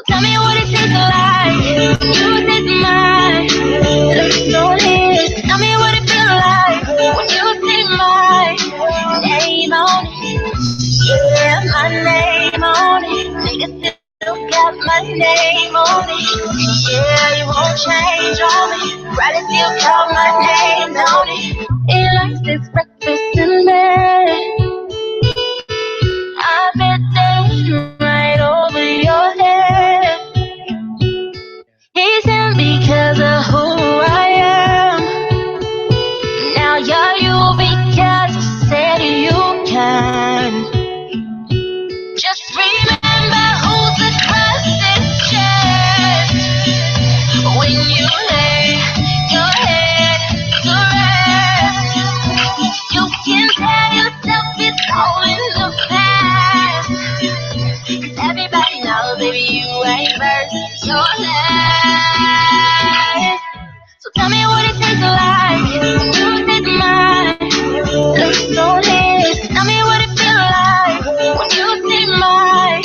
tell me what it tastes like. You taste mine. Lips on it. Tell me what it feels like when you take my name on it. Yeah, my name on it. Nigga still got my name on it. Yeah, you won't change on me. Probably still call my name on it. He likes this breakfast in bed. I've been dancing right over your head. He's in because of who I am. Now you're you because you said you can. Just remember who's the closest chest. When you lay your head to rest, you can tell yourself it's all in the past. 'Cause everybody knows, baby, you ain't first, you're last. So tell me what it tastes like. You taste mine. Lips on it. Tell me what it feels like when you say my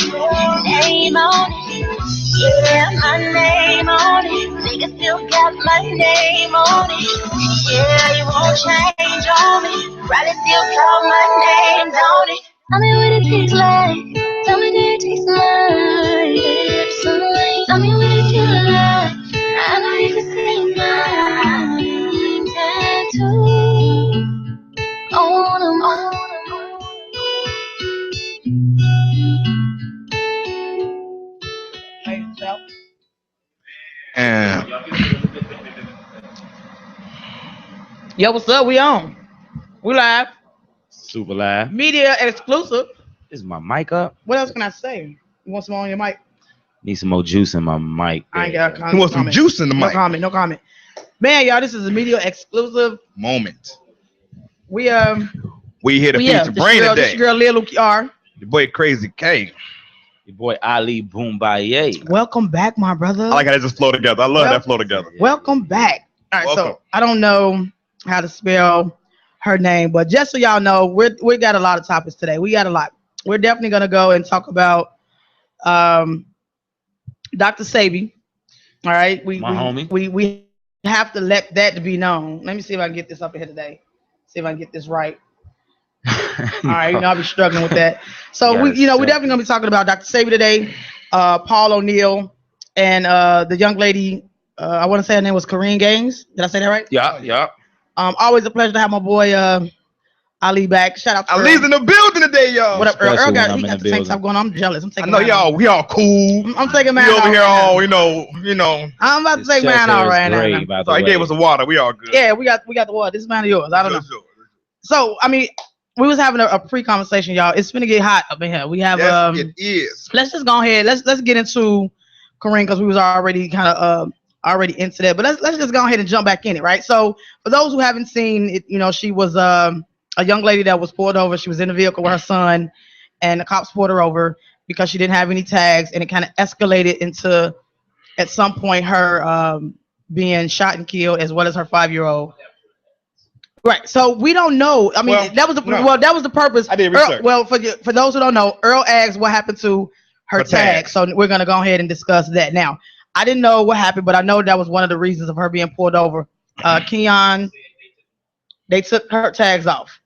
name on it. Yeah, my name on it. Nigga still got my name on it. Yeah, you won't change on me. Probably still call my name on it. Tell me what it tastes like. Tell me that it tastes mine. Lips on it. Tell me what it feels like. I know you can see mine tattoo on them all. And Yo, what's up? We on. We live. Super live. Media exclusive. Is my mic up? What else can I say? You want some on your mic? Need some more juice in my mic. I ain't got a comment. you want some juice in the No mic? comment. No comment. Man, y'all, this is a media exclusive. Moment. We We here to feed your brain this today. girl Lil R. Your boy Crazy K. Your boy Ali Boombaye. Welcome back, my brother. I like how they just flow together. I love that flow together. Welcome back. All right, Welcome. so I don't know how to spell her name, but just so y'all know, we got a lot of topics today. We got a lot. We're definitely gonna go and talk about Dr. Sabi. All right, homie. We have to let that to be known. Let me see if I can get this up here today. See if I can get this right. All right, I'll be struggling with that. So we're definitely gonna be talking about Dr. Sabi today, Paul O'Neill, and the young lady. I want to say her name was Corrine Gaines. Did I say that right? Yeah. Always a pleasure to have my boy Ali back. Shout out to Ali's Earl. in the building today, y'all. What up, Earl? Especially Earl got, when he I'm got in the the tank top building. going on. I'm jealous. I'm I taking know mine y'all. off. We all cool. I'm taking mine We over off here right all, now. you know. I'm about to This take chest mine hair off is right great, now. by the So he way. gave us a water. We all good. Yeah, we got the water. This is mine or yours. I don't know. Good job. So I mean, we was having a pre-conversation, y'all. It's gonna get hot up in here. We have Yes, it is. let's just go ahead. Let's get into Corinne because we was already kind of already into that. But let's just go ahead and jump back in it, right? So for those who haven't seen it, she was a young lady that was pulled over. She was in the vehicle with her son, and the cops pulled her over because she didn't have any tags, and it kind of escalated into at some point her being shot and killed, as well as her 5-year-old. Right. So we don't know. I mean, that was the purpose. I did research. For those who don't know, Earl asked what happened to her tag. So we're gonna go ahead and discuss that now. I didn't know what happened, but I know that was one of the reasons of her being pulled over. Keon, they took her tags off.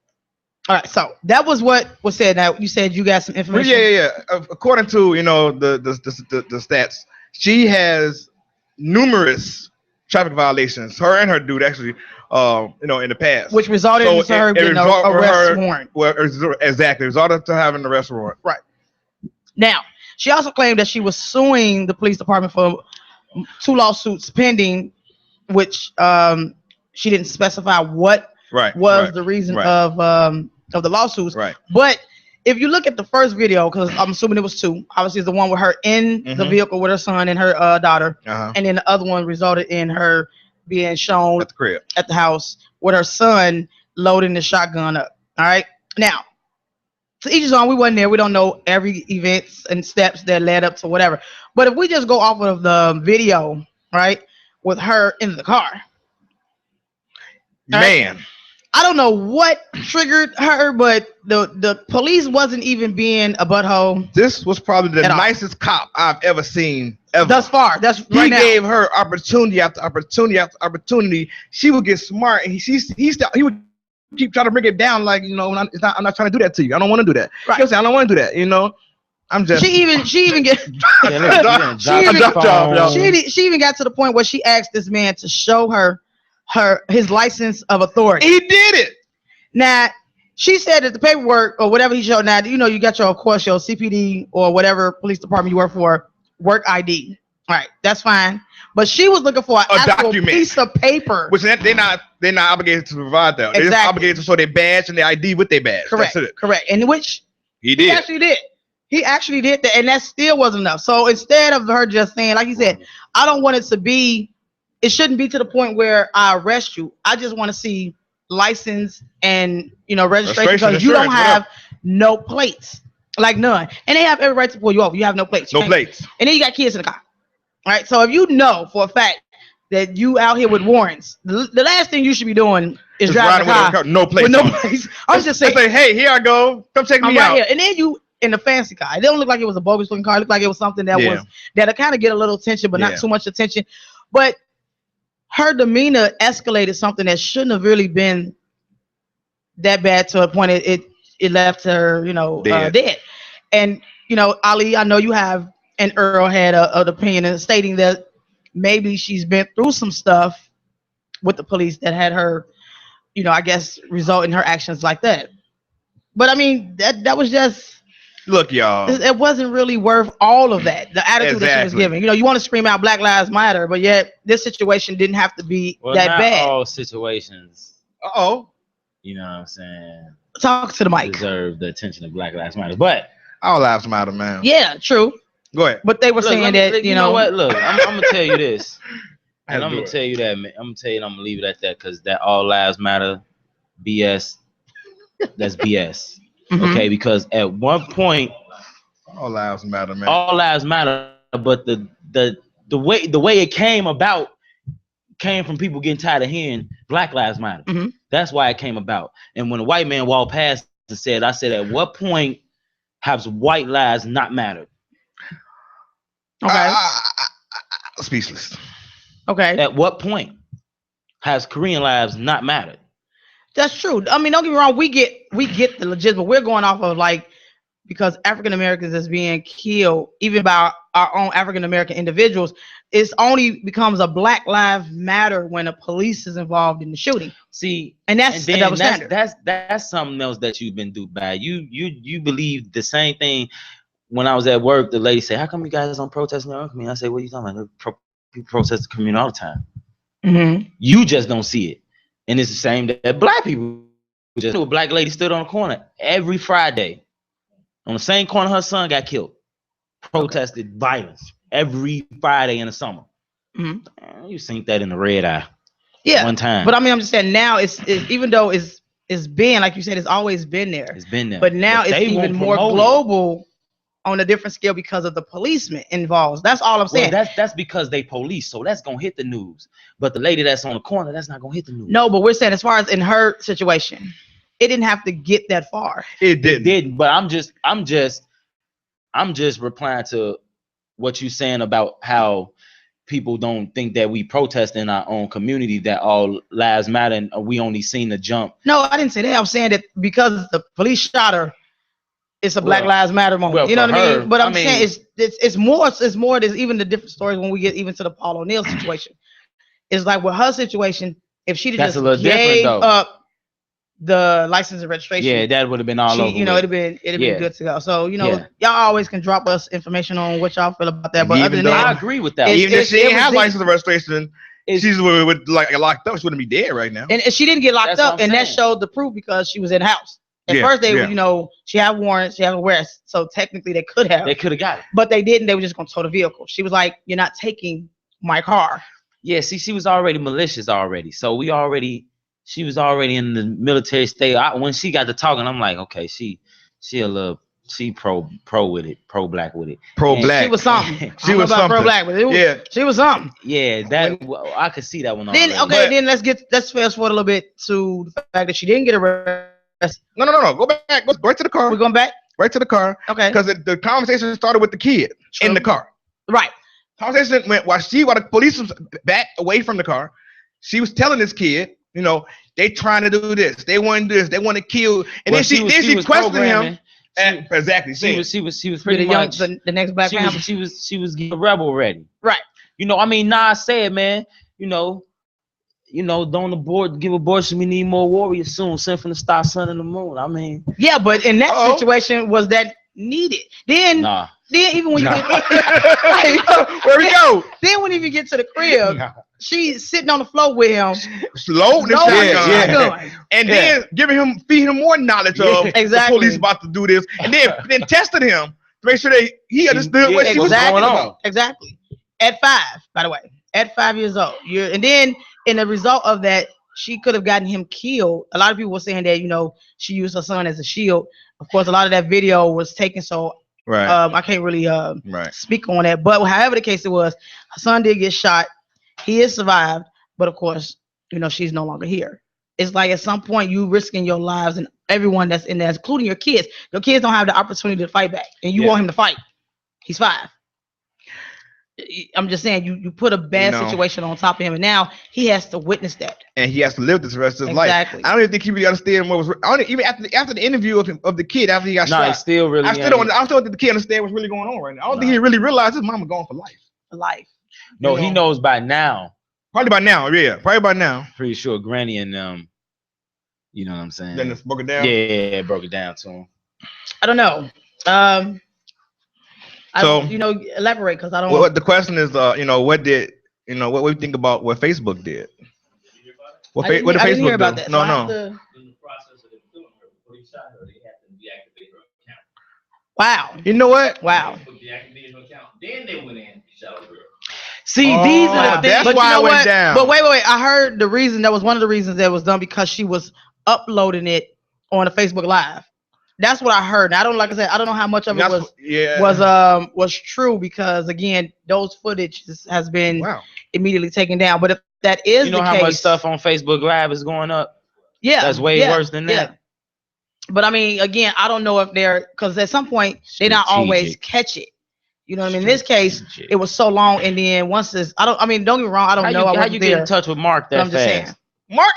All right. So that was what was said. Now you said you got some information. Yeah. According to the stats, she has numerous traffic violations. Her and her dude actually, in the past, Which resulted in her getting an arrest warrant. Well, exactly, resulted to having an arrest warrant. Right. Now, she also claimed that she was suing the police department for 2 lawsuits pending, which she didn't specify what was the reason of the lawsuits. Right. But if you look at the first video, because I'm assuming it was 2, obviously it's the one with her in the vehicle with her son and her daughter, and then the other one resulted in her being shown at the crib, at the house with her son loading the shotgun up. All right. Now, to each his own. We wasn't there. We don't know every events and steps that led up to whatever. But if we just go off of the video, right, with her in the car, man, I don't know what triggered her, but the police wasn't even being a butthole This was probably the At all. nicest cop I've ever seen ever. thus far. That's He right now. gave her opportunity after opportunity after opportunity. She would get smart, and he would keep trying to bring it down. Like, I'm not trying to do that to you. I don't want to do that. Right. You know what I'm saying? I don't want to do that. I'm just. She even get Yeah, look, you done She dropped even- your phone. she even got to the point where she asked this man to show her his license of authority. He did it. Now, she said that the paperwork or whatever he showed. Now, you got your, of course, your CPD or whatever police department you work for, work ID. All right, that's fine. But she was looking for an A actual document. piece of paper. Which they're not obligated to provide that. They're just Exactly. obligated to show their badge and their ID with their badge. Correct, That's it. correct. And which He he did. actually did. He actually did that, and that still wasn't enough. So instead of her just saying, like you said, I don't want it to be, it shouldn't be to the point where I arrest you. I just want to see license and registration, because you don't insurance, have no plates, like none, and they have every right to pull you over. You have no plates. You No can't- plates. and then you got kids in the car. All right, so if you know for a fact that you out here with warrants, the last thing you should be doing is Just driving a riding car with no plates. with no on it. plates. I'm just They saying. say, hey, here I go. Come check I'm me right out. here. And then you in the fancy car. It don't look like it was a bogus looking car. It looked like it was something that Yeah. that'll kind of get a little attention, but Yeah. not too much attention. But her demeanor escalated something that shouldn't have really been that bad, to a point it left her, dead. And Ali, I know you have, and Earl had an opinion stating that maybe she's been through some stuff with the police that had her, I guess, result in her actions like that. But I mean, that was just, Look, y'all. it wasn't really worth all of that. The attitude that she was Exactly. giving. You want to scream out Black Lives Matter, but yet this situation didn't have to be Well, that not bad. all situations, Uh-oh. you know what I'm saying, Talk to the mic. deserve the attention of Black Lives Matter. But All lives matter, man. Yeah, true. Go ahead. But they were look, saying let me- that, you know what? Look, I'm gonna tell you this, I had and to I'm do gonna it. tell you that. Man. I'm gonna tell you, and I'm gonna leave it at that, because that all lives matter, BS. That's BS. Mhm. Okay, because at one point, All lives matter, man. all lives matter, but the way it came about came from people getting tired of hearing Black Lives Matter. Mhm. That's why it came about. And when a white man walked past and said, I said, at what point has white lives not mattered? Okay. Speechless. Okay. At what point has Korean lives not mattered? That's true. I mean, don't get me wrong. We get the legit, but we're going off of because African Americans is being killed, even by our own African American individuals. It's only becomes a Black Lives Matter when the police is involved in the shooting, See, and that's and a double then standard. that's something else that you've been through bad. You believe the same thing. When I was at work, the lady said, "How come you guys don't protest in your community?" I said, "What are you talking about? People protest the community all the time. Mm-hmm. You just don't see it." And it's the same that black people just knew a black lady stood on the corner every Friday. On the same corner her son got killed. Protested violence every Friday in the summer. Mm-hmm. You seen that in the red eye. Yeah, One time. but I mean, I'm just saying now it's even though it's been, like you said, it's always been there. It's been there. But now it's they even won't more promote it. global on a different scale because of the policemen involved. That's all I'm saying. Well, that's because they police, so that's gonna hit the news. But the lady that's on the corner, that's not gonna hit the news. No, but we're saying as far as in her situation, it didn't have to get that far. It didn't. Didn't. But I'm just replying to what you saying about how people don't think that we protest in our own community, that all lives matter, and we only seen the jump. No, I didn't say that. I'm saying that because the police shot her, it's a Black Well, Lives Matter moment. well, You know for what I her, mean? But I'm I mean- saying it's more. There's even the different stories when we get even to the Paul O'Neill situation. It's like with her situation, if she That's just a little different, gave though. up the license and registration, Yeah, that would have been all over. it'd have been Yeah. good to go. So Yeah. y'all always can drop us information on what y'all feel about that. But Even other than though- that, I agree with that. It's- Even if she it didn't was have the- license and registration, It's- she's with like locked up. She wouldn't be dead right now. and she didn't get locked That's what up, I'm and that saying. showed the proof because she was in the house. At Yeah, first, they yeah. she had warrants, she had arrests, so technically they could have, They could have got it. but they didn't. They were just gonna tow the vehicle. She was like, "You're not taking my car." Yeah, see, she was already malicious already. So she was already in the military state. When she got to talking, I'm like, okay, she a little She pro with it, pro black with it. Pro-black. She was something. She was something. Pro-black, but Yeah. she was something. Yeah, that I could see that one. Then already. then let's fast forward a little bit to the fact that she didn't get arrested. No. Go back. Go right to the car. We're going back. Right to the car. Okay. Because the conversation started with the kid in the car. Right. Conversation went while the police was back away from the car. She was telling this kid, you know, they trying to do this. They want to do this. They want to kill. And then she questioned him. Exactly. She was pretty much the next black family. She was getting rebel ready. Right. You know, I mean, Nas said, man, you know, don't give abortion. We need more warriors soon. Send from the star, sun, and the moon. I mean, yeah, but in that situation, was that needed? Then even when you get where we go? Then when you get to the crib, she's sitting on the floor with him, loading the shotgun, and then feeding him more knowledge of the police about to do this, and then tested him to make sure that he understood what she was going on. Exactly. At 5, by the way, at 5 years old, and then in the result of that, she could have gotten him killed. A lot of people were saying that, you know, she used her son as a shield. Of course, a lot of that video was taken, so I can't really speak on that. But however the case it was, her son did get shot. He is survived, but of course, you know, she's no longer here. It's like at some point you risking your lives and everyone that's in there, including your kids. Your kids don't have the opportunity to fight back, and you want him to fight. He's 5. I'm just saying, you put a bad situation on top of him, and now he has to witness that, and he has to live this rest of his life. I don't even think he really understand what was. Even after the interview of the kid after he got shot, I still don't think the kid understand what's really going on right now. I don't think he really realized his mama going for life. For life. No, he knows by now. Probably by now, yeah. Probably by now. Pretty sure Granny and you know what I'm saying. Then it's broke it down. Yeah, broke it down to him. I don't know. So elaborate, because I don't. Well, the question is, what did what we think about what Facebook did? What did Facebook do? That. No. In the process of doing her, before he shot her, they had to deactivate her account. Wow. You know what? Wow. Deactivated her account. Then they went in and shot her. See, these are the things. That's why it went down. But wait. I heard the reason. That was one of the reasons that was done, because she was uploading it on a Facebook Live. That's what I heard. Now, I don't know how much of it was true, because again, those footage has been immediately taken down. But if that is the case, how much stuff on Facebook Live is going up? Yeah, that's way worse than that. Yeah. But I mean, again, I don't know if because at some point they don't always catch it. You know what I mean? In this case, it was so long, and then once don't get me wrong, I don't know. How you get in touch with Mark that fast? Saying. Mark,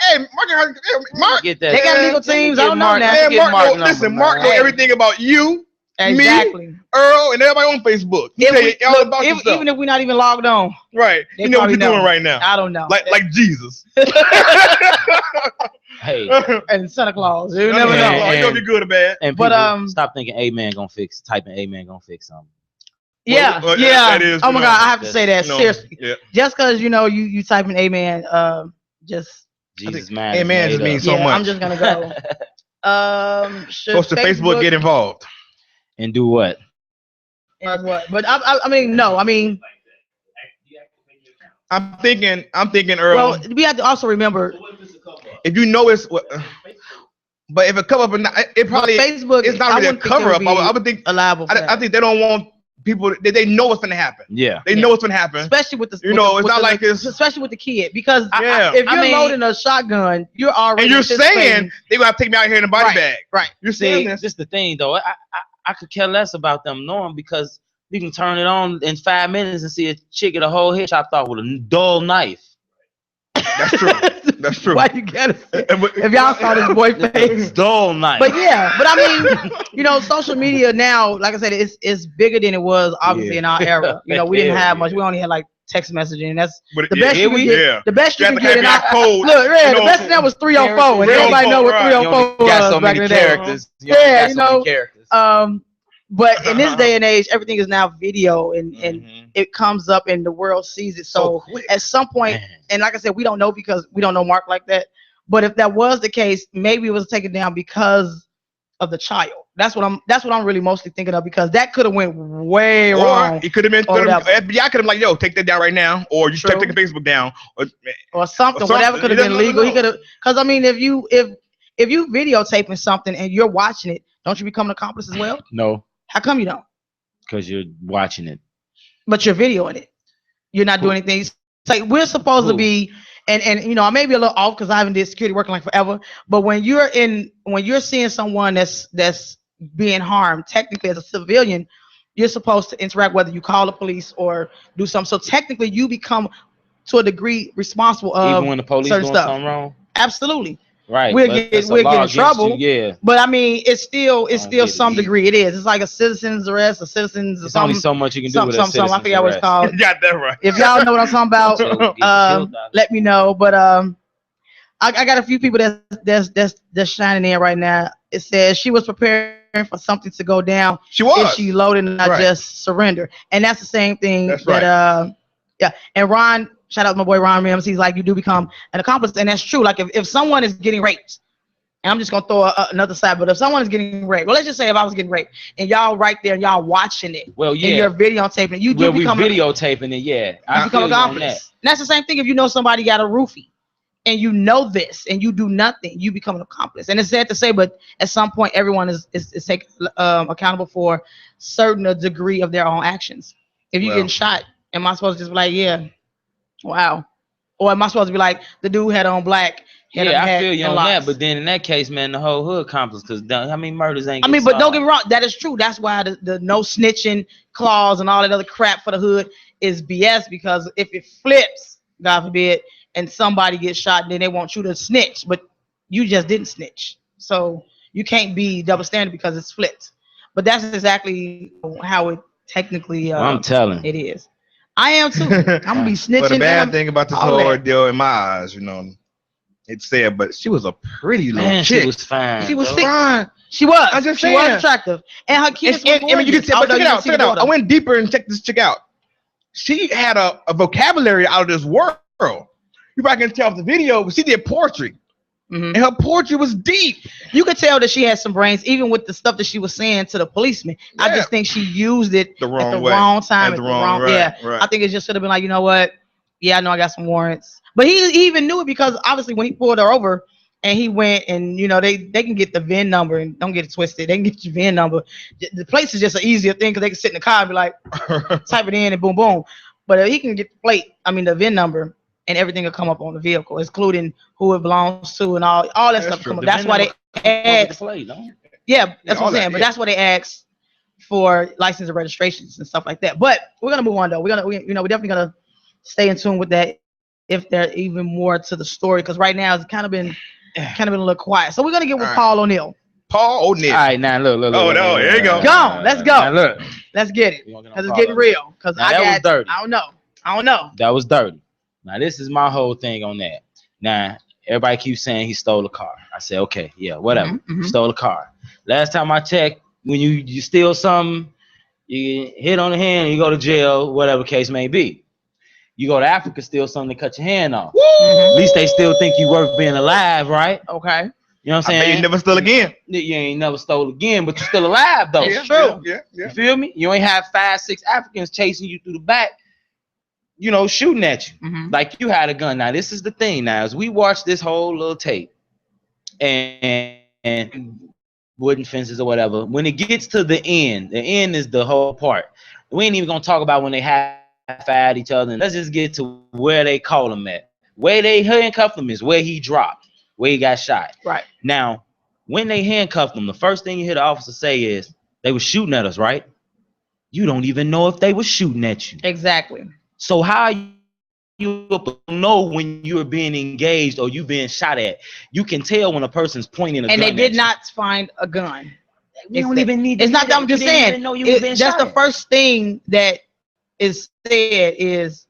get that. They got legal teams. I don't know that. Mark know everything about you, me, Earl, and everybody on Facebook. Even if we're not even logged on, right? You know what you're doing right now. I don't know. Like Jesus. Hey, and Santa Claus. You never know. It's gonna be good or bad. And people, stop thinking amen gonna fix. Typing amen gonna fix something. Yeah. That is, oh my God, I have to say that seriously. Yeah. Just because you type in amen, just. Jesus, man. Amen just means so much. I'm just gonna go. Should Facebook get involved and do what? And what? But I mean, no. I mean, I'm thinking, Earl. Well, we have to also remember, if you know it's, but if it cover up, it probably Facebook. It's not really a cover up. I would think. I think they don't want people. They know what's gonna happen. Yeah, they know what's gonna happen. Especially with the, it's not like this. Especially with the kid, because if you're loading a shotgun, you're already. And you're saying they gonna have to take me out here in a body bag. Right. You're saying this. This is the thing, though. I could care less about them knowing, because you can turn it on in 5 minutes and see a chick get a whole head chopped off with a dull knife. That's true. That's true. Why you gotta say, if y'all saw this boy face, dull knife. But I mean, social media now, like I said, it's bigger than it was obviously in our era. We didn't have much. We only had like text messaging. That's the best you can get. The best you can get in our code. Look, the best thing that was 304, and everybody know what 304 was back in the day. But in this day and age, everything is now video, and it comes up and the world sees it. So at some point, and like I said, we don't know, because we don't know Mark like that. But if that was the case, maybe it was taken down because of the child. That's what I'm really mostly thinking of, because that could have went way wrong. Or it could have been FBI could have like, yo, take that down right now, or you should take Facebook down, or something. Whatever could have been legal. He could have, because I mean, if if you videotaping something and you're watching it, don't you become an accomplice as well? No. How come you don't? Because you're watching it. But you're videoing it. You're not doing anything. It's like we're supposed to be, and I may be a little off because I haven't did security working like forever. But when you're seeing someone that's being harmed, technically as a civilian, you're supposed to interact whether you call the police or do something. So technically, you become to a degree responsible of even when the police doing something wrong. Absolutely. Right. We'll get in trouble. Yeah. But I mean, it's still some degree. It is. It's like a citizen's arrest, It's only so much you can do with a citizen's I forget what it's called. You got that right. If y'all know what I'm talking about, let me know. But I got a few people that's shining in right now. It says she was preparing for something to go down. She was. If she loaded and not just surrender. And that's the same thing. That's right. Yeah. And Ron, shout out to my boy Ron Mims. He's like, you do become an accomplice, and that's true. Like if someone is getting raped, and I'm just gonna throw another side, but if someone is getting raped, well, let's just say if I was getting raped, and y'all right there, and y'all watching it, well, yeah, and you're videotaping, you do become videotaping it, yeah, you become an accomplice. And that's the same thing if you know somebody got a roofie, and you know this, and you do nothing, you become an accomplice. And it's sad to say, but at some point, everyone is taken accountable for certain degree of their own actions. If you're getting shot, am I supposed to just be like, yeah, wow? Or am I supposed to be like, the dude had on black? Yeah, I feel you on that. But then in that case, man, the whole hood accomplice, because how many murders ain't? I mean, but don't get me wrong, that is true. That's why the no snitching clause and all that other crap for the hood is BS. Because if it flips, God forbid, and somebody gets shot, then they want you to snitch, but you just didn't snitch. So you can't be double standard because it's flipped. But that's exactly how it technically I'm telling it is. I am too. I'm gonna be snitching. But the bad thing about this whole ordeal in my eyes, it's sad, but she was a pretty little chick. She was fine. She was fine. She was. I'm just saying. She was attractive, and her kids. I mean, you can say, but check it out. I went deeper and checked this chick out. She had a vocabulary out of this world. You probably can tell from the video, but she did poetry. And her poetry was deep. You could tell that she had some brains, even with the stuff that she was saying to the policeman. Yeah. I just think she used it at the wrong time. Right. I think it just should have been like, you know what? Yeah, I know I got some warrants. But he even knew it because obviously when he pulled her over and he went and, they can get the VIN number, and don't get it twisted. They can get your VIN number. The place is just an easier thing because they can sit in the car and be like, type it in and boom, boom. But he can get the VIN number, and everything will come up on the vehicle, including who it belongs to and all that stuff. Come up. That's why they ask. Yeah, that's what I'm saying. But that's why they ask for license and registrations and stuff like that. But we're gonna move on though. We're definitely gonna stay in tune with that if there's even more to the story, because right now it's kind of been a little quiet. So we're gonna get with Paul O'Neal. Paul O'Neal. All right, now look. Oh no, here you go. Go on, let's go. Now, look, let's get it because it's getting real. Because that was dirty. I don't know. That was dirty. Now, this is my whole thing on that. Now, everybody keeps saying he stole a car. I say, okay, yeah, whatever. Stole a car. Last time I checked, when you steal something, you hit on the hand and you go to jail, whatever case may be. You go to Africa, steal something, to cut your hand off. At least they still think you worth being alive, right? Okay. You know what I'm saying? I bet you never stole again. You ain't never stole again, but you're still alive, though. Yeah, true. Yeah. You feel me? You ain't have 5-6 Africans chasing you through the back, shooting at you like you had a gun. Now, this is the thing. Now, as we watch this whole little tape and wooden fences or whatever, when it gets to the end is the whole part. We ain't even gonna talk about when they fired each other. And let's just get to where they caught him at. Where they handcuffed him is where he dropped, where he got shot. Right. Now, when they handcuffed him, the first thing you hear the officer say is, they were shooting at us, right? You don't even know if they were shooting at you. Exactly. So how you know when you're being engaged or you being shot at? You can tell when a person's pointing a gun. And they did not find a gun. You don't even need. It's not that I'm just saying. That's the first thing that is said is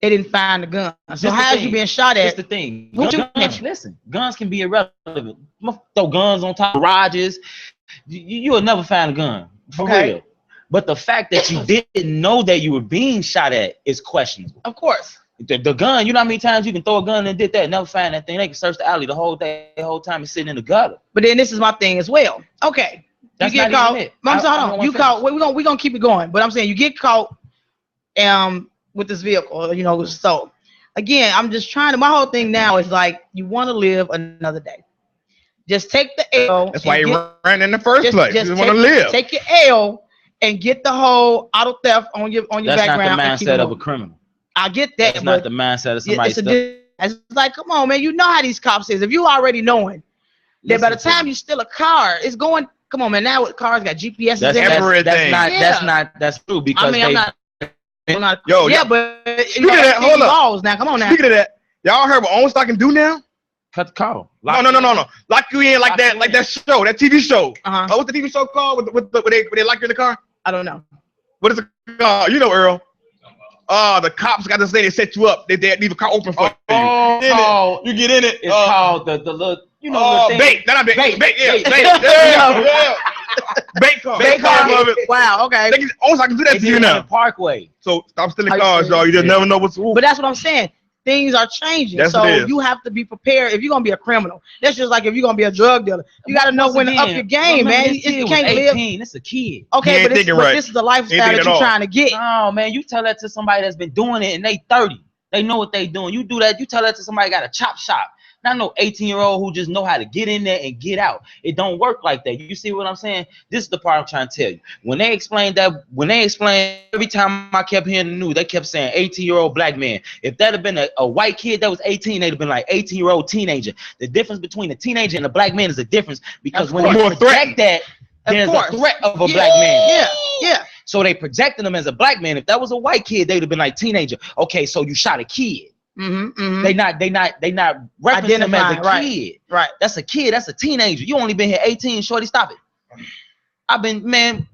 they didn't find the gun. So how's you being shot at? That's the thing. Listen, guns can be irrelevant. Throw guns on top of garages. You'll never find a gun for real. But the fact that you didn't know that you were being shot at is questionable. Of course. The gun, you know how many times you can throw a gun and did that, never find that thing. They can search the alley the whole day, the whole time it's sitting in the gutter. But then this is my thing as well. Okay. That's you get not caught. even it. I'm sorry, you caught. We're gonna keep it going. But I'm saying you get caught with this vehicle, so again, I'm just trying to, my whole thing now is like, you want to live another day. Just take the L. That's why he ran in the first place. Just want to live. Take your L and get the whole auto theft on your background. That's not the mindset of a criminal. I get that. That's not the mindset of somebody. It's like, come on, man. You know how these cops is. If you already knowing that by the time you steal a car, it's going. Come on, man. Now with cars got GPS. That's everything. That's true because I'm not. Yo, yeah, but speaking of that, hold up. Now, come on now. Speaking of that, y'all heard what OnStar can do now? Cut the car. No. Lock you in like that show, that TV show. What's the TV show called? Where they lock you in the car? I don't know. What is it called? You know, Earl. The cops got this thing. They set you up. They leave a car open for you. You get in it. It's called the little. You know, bait. Not bait. Bait. Yeah. Bait car. Wow. Okay. Also, I can do that to you now. Parkway. So stop stealing cars, y'all. You just never know what's. But that's what I'm saying. Things are changing, so you have to be prepared. If you're gonna be a criminal, that's just like if you're gonna be a drug dealer. You got to know when to up your game, man. You can't live. It's a kid. Okay, but this is the lifestyle that you're trying to get. Oh man, you tell that to somebody that's been doing it and they 30. They know what they doing. You do that. You tell that to somebody got a chop shop. Not no 18-year-old who just know how to get in there and get out. It don't work like that. You see what I'm saying? This is the part I'm trying to tell you. When they explained every time I kept hearing the news, they kept saying 18-year-old black man. If that had been a white kid that was 18, they'd have been like 18-year-old teenager. The difference between a teenager and a black man is a difference because when they project that, there's a threat of a black man. Yeah. So they projected him as a black man. If that was a white kid, they'd have been like teenager. Okay, so you shot a kid. They not referencing him as a kid. Right. That's a kid. That's a teenager. You only been here 18. Shorty, stop it. I've been, man,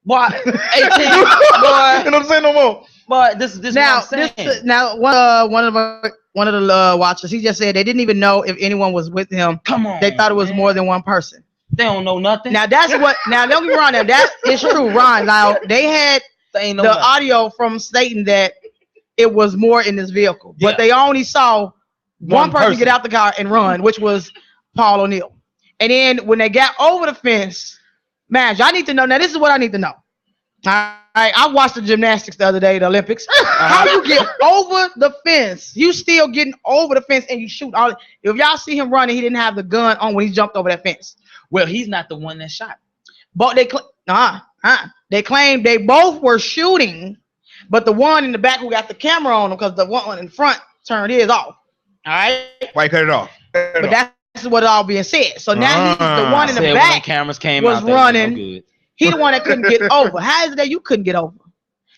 boy, 18. Boy, you know what I'm saying no more. But this now, what I'm saying. Now one of the watchers, he just said they didn't even know if anyone was with him. Come on, they thought it was more than one person. They don't know nothing. Now that's what. Now don't get me wrong. Now that is true, Ron. Now they had the audio from stating that it was more in this vehicle, but they only saw one person get out the car and run, which was Paul O'Neal. And then when they got over the fence, man, I need to know. Now this is what I need to know. I watched the gymnastics the other day, the Olympics. How you get over the fence? You still getting over the fence and you shoot all. If y'all see him running, he didn't have the gun on when he jumped over that fence. Well, he's not the one that shot. But they claimed they both were shooting. But the one in the back who got the camera on him, because the one in front turned his off. All right. Why you cut it off? But that's what all being said. So now he's the one in the back. When the cameras came was out, running. He the one that couldn't get over. How is it that you couldn't get over?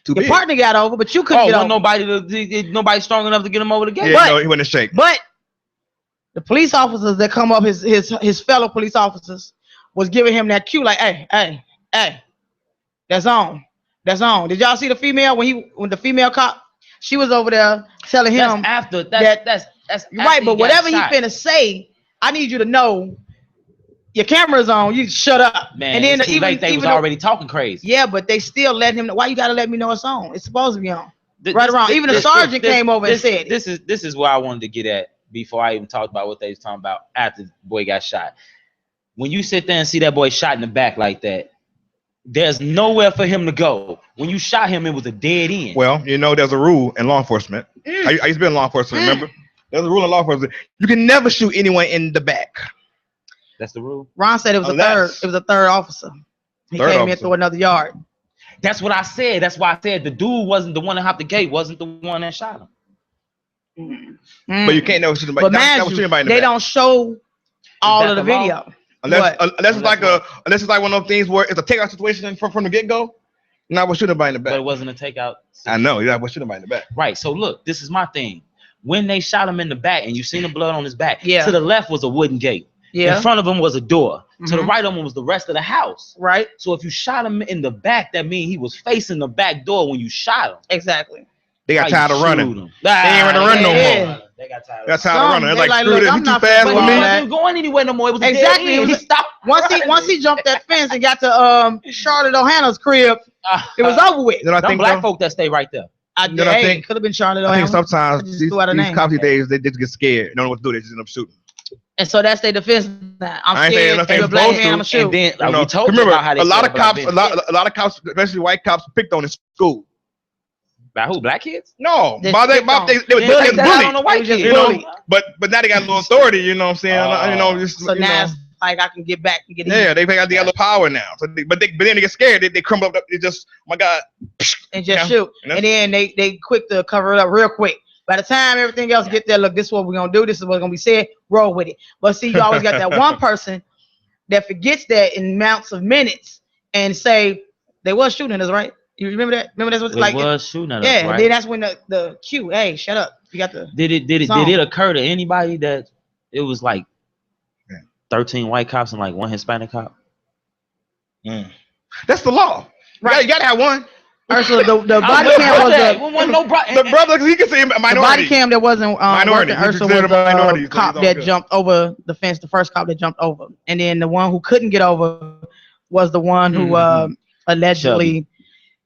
Your partner got over, but you couldn't get over. Nobody strong enough to get him over the gate. Yeah, no, he went to shake. But the police officers that come up, his fellow police officers, was giving him that cue, like, hey, that's on. That's on. Did y'all see the female when the female cop? She was over there telling him that's right. But whatever he finna say, I need you to know your camera's on. You shut up. Man, and then it's too late. They was already talking crazy. Yeah, but they still let him know. Why you gotta let me know it's on? It's supposed to be on. Even the sergeant came over and said this is where I wanted to get at before I even talked about what they was talking about after the boy got shot. When you sit there and see that boy shot in the back like that, there's nowhere for him to go. When you shot him, it was a dead end. Well, you know, there's a rule in law enforcement. I used to be in law enforcement, remember? There's a rule in law enforcement. You can never shoot anyone in the back. That's the rule. Ron said it was a third officer. He came in through another yard. That's what I said. That's why I said the dude wasn't the one that hopped the gate, wasn't the one that shot him. But you can't never shoot anybody. But they don't show all of the video. Unless it's like one of those things where it's a takeout situation from the get-go. Not what shooting anybody in the back. But it wasn't a takeout situation. I know, you're not shooting anybody in the back. Right. So look, this is my thing. When they shot him in the back and you seen the blood on his back, to the left was a wooden gate. In front of him was a door. To the right of him was the rest of the house. Right. So if you shot him in the back, that means he was facing the back door when you shot him. Exactly. They got tired of running. They ain't ready to run no more. They got tired of running. They're like, screw this, you too fast for me. He wasn't going anywhere no more. It was exactly. He stopped. Once he jumped that fence and got to Charlotte O'Hana's crib, it was over with. Them black folk that stay right there. I think could have been Charlotte O'Hana. I think sometimes these cops these days, they just get scared. They don't know what to do. They just end up shooting. And so that's their defense. I'm scared. I'm gonna shoot. And then we told you about how they a lot of cops, especially white cops, picked on in school. By who? Black kids? No, They they were bullied. On the white kids. You know, but now they got a little authority. You know what I'm saying? You know, just, so now it's like I can get back and get. Yeah, they got the other power now. So but then they get scared. They crumble up. They just, oh my God, and just shoot. And then they quick to cover it up real quick. By the time everything else get there, look, this is what we're gonna do. This is what's gonna be said. Roll with it. But see, you always got that one person that forgets that in amounts of minutes and say they was shooting us, right? You remember that? Remember that's what like was shooting at us, yeah. Right? Then that's when the cue. Hey, shut up. You got the. Did it occur to anybody that it was like 13 white cops and like one Hispanic cop? That's the law. Right. You gotta have one. Ursula, the body cam was the brother, because he can say minority. The body cam that wasn't minority. Ursula was a cop that jumped over the fence. The first cop that jumped over, and then the one who couldn't get over was the one who allegedly,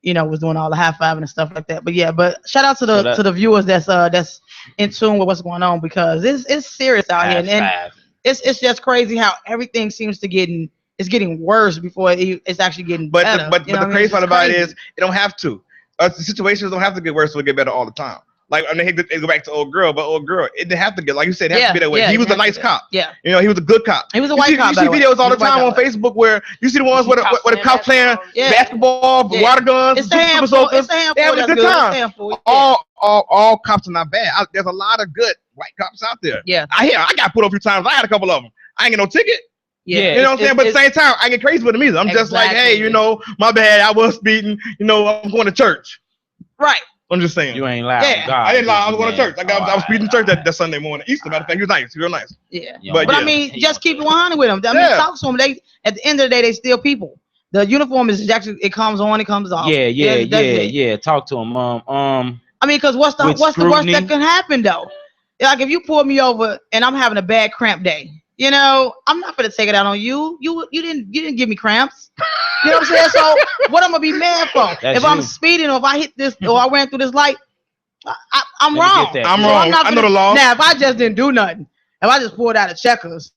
you know, was doing all the high fiving and stuff like that. But yeah, but shout out to the viewers that's in tune with what's going on, because it's serious out here, and it's just crazy how everything seems to it's getting worse before it's actually getting better. But the crazy part about it is it don't have to. The situations don't have to get worse to get better all the time. Like, I mean, they go back to old girl, it didn't have to get, like you said, it has to be that way. He was a nice cop. Yeah. You know, he was a good cop. He was a white cop. You see videos all the time on Facebook where you see the ones where the cops playing basketball, water guns, it's a handful. They have a good time. All cops are not bad. There's a lot of good white cops out there. Yeah. I got pulled a few times. I had a couple of them. I ain't get no ticket. Yeah, you know what I'm saying? But at the same time, I get crazy with them either. I'm just like, hey, you know, my bad. I was speeding. You know, I'm going to church. Right. I'm just saying. You ain't lying. Yeah. God, I didn't lie. I was going to church. I was speeding to church that Sunday morning. Easter, matter of fact, he was nice. He was real nice. Yeah. But I mean, just keep it 100 with them. I mean, talk to them. They, at the end of the day, they still people. The uniform is actually, it comes on, it comes off. Yeah. Talk to them. I mean, because what's the worst that can happen though? Like if you pull me over and I'm having a bad cramp day, you know, I'm not gonna take it out on you. You didn't give me cramps. You know what I'm saying? So what I'm gonna be mad for? If I'm speeding or if I hit this or I ran through this light, I'm wrong. I'm wrong. I know the law. Now if I just didn't do nothing, if I just pulled out of checkers